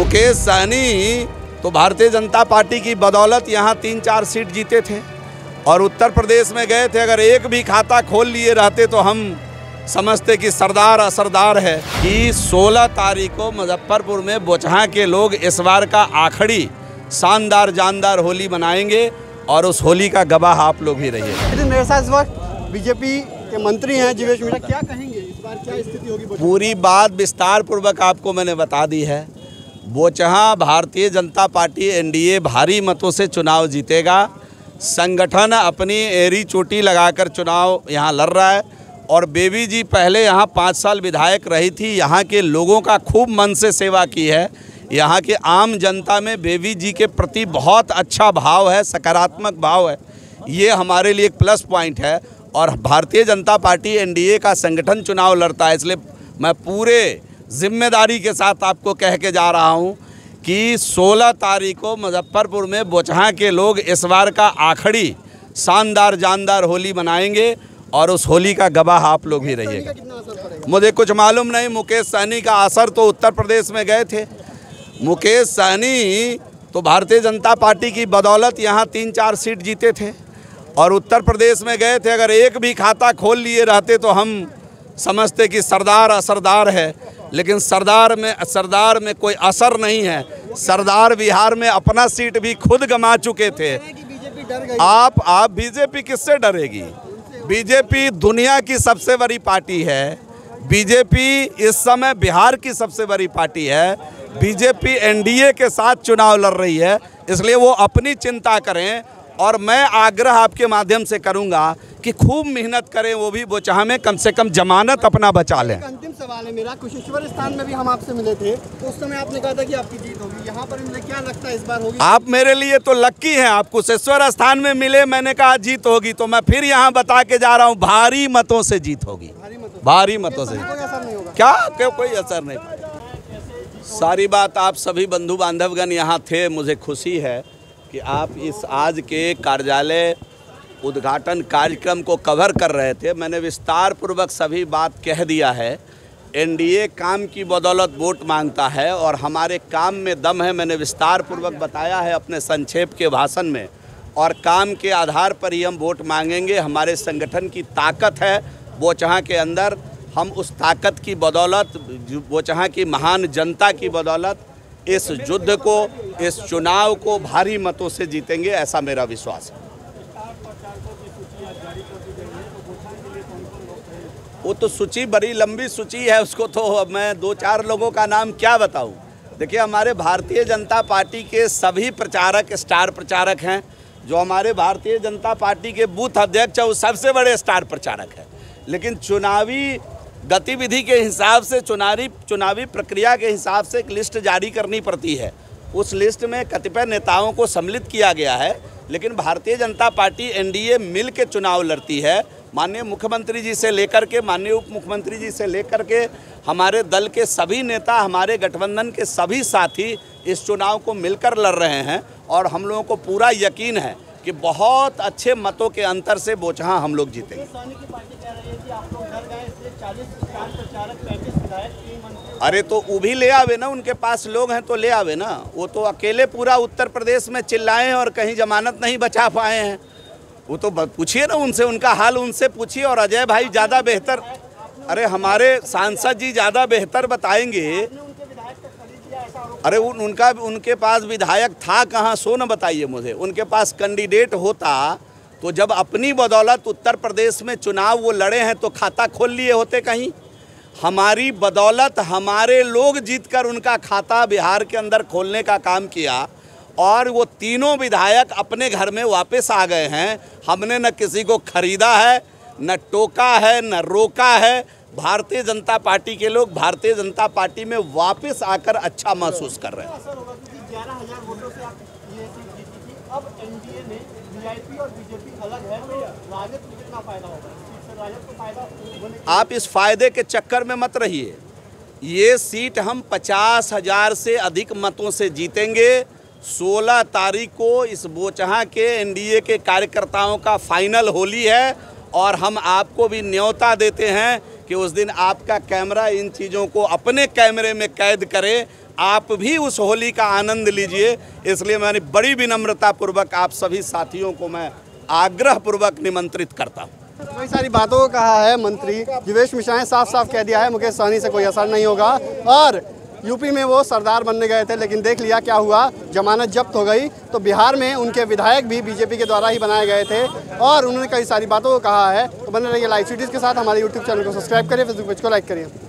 मुकेश सहनी तो भारतीय जनता पार्टी की बदौलत यहाँ 3-4 सीट जीते थे और उत्तर प्रदेश में गए थे। अगर एक भी खाता खोल लिए रहते तो हम समझते कि सरदार असरदार है। कि 16 तारीख को मुजफ्फरपुर में बोचहां के लोग इस बार का आखिरी शानदार जानदार होली मनाएंगे और उस होली का गवाह आप लोग ही रहिए। मेरे साथ इस वक्त बीजेपी के मंत्री हैं जीवेश मीणा, क्या कहेंगे इस बार क्या स्थिति होगी? पूरी बात विस्तार पूर्वक आपको मैंने बता दी है। बोचहां भारतीय जनता पार्टी एनडीए भारी मतों से चुनाव जीतेगा। संगठन अपनी एड़ी चोटी लगाकर चुनाव यहाँ लड़ रहा है और बेबी जी पहले यहाँ 5 साल विधायक रही थी। यहाँ के लोगों का खूब मन से सेवा की है। यहाँ के आम जनता में बेबी जी के प्रति बहुत अच्छा भाव है, सकारात्मक भाव है। ये हमारे लिए एक प्लस पॉइंट है और भारतीय जनता पार्टी एनडीए का संगठन चुनाव लड़ता है। इसलिए मैं पूरे जिम्मेदारी के साथ आपको कह के जा रहा हूँ कि 16 तारीख को मुजफ्फरपुर में बोचहां के लोग इस बार का आखिरी शानदार जानदार होली मनाएंगे और उस होली का गवाह आप लोग ही रहिएगा। मुझे कुछ मालूम नहीं, मुकेश सहनी का असर तो उत्तर प्रदेश में गए थे। मुकेश सहनी तो भारतीय जनता पार्टी की बदौलत यहाँ 3-4 सीट जीते थे और उत्तर प्रदेश में गए थे। अगर एक भी खाता खोल लिए रहते तो हम समझते कि सरदार असरदार है, लेकिन सरदार में कोई असर नहीं है। सरदार बिहार में अपना सीट भी खुद गंवा चुके थे। आप बीजेपी किससे डरेगी? बीजेपी दुनिया की सबसे बड़ी पार्टी है। बीजेपी इस समय बिहार की सबसे बड़ी पार्टी है। बीजेपी एनडीए के साथ चुनाव लड़ रही है, इसलिए वो अपनी चिंता करें और मैं आग्रह आपके माध्यम से करूंगा कि खूब मेहनत करें, वो भी बोचहां में कम से कम जमानत अपना बचा लें। अंतिम सवाल है मेरा, कुशेश्वर स्थान में भी हम आपसे मिले थे तो उस समय आपने कहा था कि आपकी जीत होगी। यहाँ पर मुझे क्या लगता है इस बार होगी? आप मेरे लिए तो लक्की हैं। आप कुशेश्वर स्थान में मिले, मैंने कहा जीत होगी, तो मैं फिर यहाँ बता के जा रहा हूँ भारी मतों से जीत होगी। भारी मतों से क्या कोई असर नहीं। सारी बात आप सभी बंधु बांधवगण यहाँ थे। मुझे खुशी है कि आप इस आज के कार्यालय उद्घाटन कार्यक्रम को कवर कर रहे थे। मैंने विस्तार पूर्वक सभी बात कह दिया है। एनडीए काम की बदौलत वोट मांगता है और हमारे काम में दम है। मैंने विस्तार पूर्वक बताया है अपने संक्षेप के भाषण में और काम के आधार पर ही हम वोट मांगेंगे। हमारे संगठन की ताकत है बोचहां के अंदर। हम उस ताकत की बदौलत, बोचहां की महान जनता की बदौलत इस युद्ध को, इस चुनाव को भारी मतों से जीतेंगे, ऐसा मेरा विश्वास है। वो तो सूची बड़ी लंबी सूची है, उसको तो मैं 2-4 लोगों का नाम क्या बताऊं। देखिए, हमारे भारतीय जनता पार्टी के सभी प्रचारक स्टार प्रचारक हैं। जो हमारे भारतीय जनता पार्टी के बूथ अध्यक्ष हैं वो सबसे बड़े स्टार प्रचारक हैं। लेकिन चुनावी गतिविधि के हिसाब से, चुनावी प्रक्रिया के हिसाब से एक लिस्ट जारी करनी पड़ती है। उस लिस्ट में कतिपय नेताओं को सम्मिलित किया गया है, लेकिन भारतीय जनता पार्टी एनडीए मिल के चुनाव लड़ती है। माननीय मुख्यमंत्री जी से लेकर के माननीय उप मुख्यमंत्री जी से लेकर के हमारे दल के सभी नेता, हमारे गठबंधन के सभी साथी इस चुनाव को मिलकर लड़ रहे हैं और हम लोगों को पूरा यकीन है कि बहुत अच्छे मतों के अंतर से बोचहां हम लोग जीतेंगे। अरे तो वो भी ले आवे ना, उनके पास लोग हैं तो ले आवे ना। वो तो अकेले पूरा उत्तर प्रदेश में चिल्लाए और कहीं जमानत नहीं बचा पाए हैं। वो तो पूछिए ना उनसे, उनका हाल उनसे पूछिए। और अजय भाई ज़्यादा बेहतर, अरे हमारे सांसद जी ज़्यादा बेहतर बताएंगे। अरे उनके पास विधायक था कहाँ, सो न बताइए मुझे। उनके पास कैंडिडेट होता तो जब अपनी बदौलत उत्तर प्रदेश में चुनाव वो लड़े हैं तो खाता खोल लिए होते कहीं। हमारी बदौलत हमारे लोग जीतकर उनका खाता बिहार के अंदर खोलने का काम किया और वो तीनों विधायक अपने घर में वापस आ गए हैं। हमने न किसी को खरीदा है, न टोका है, न रोका है। भारतीय जनता पार्टी के लोग भारतीय जनता पार्टी में वापस आकर अच्छा महसूस कर रहे हैं। आप इस फायदे के चक्कर में मत रहिए। ये सीट हम 50,000 से अधिक मतों से जीतेंगे। 16 तारीख को इस बोचहां के एनडीए के कार्यकर्ताओं का फाइनल होली है और हम आपको भी न्योता देते हैं कि उस दिन आपका कैमरा इन चीज़ों को अपने कैमरे में कैद करे। आप भी उस होली का आनंद लीजिए। इसलिए मैंने बड़ी विनम्रता पूर्वक आप सभी साथियों को मैं आग्रह पूर्वक निमंत्रित करता हूँ। कई सारी बातों को कहा है मंत्री जीवेश मिश्रा ने, साफ साफ कह दिया है मुकेश सहनी से कोई असर नहीं होगा। और यूपी में वो सरदार बनने गए थे, लेकिन देख लिया क्या हुआ, जमानत जब्त हो गई। तो बिहार में उनके विधायक भी बीजेपी के द्वारा ही बनाए गए थे और उन्होंने कई सारी बातों को कहा है। तो बने रहिए लाइव सिटीज़ के साथ। हमारे यूट्यूब चैनल को सब्सक्राइब करिए, फेसबुक पेज को लाइक करिए।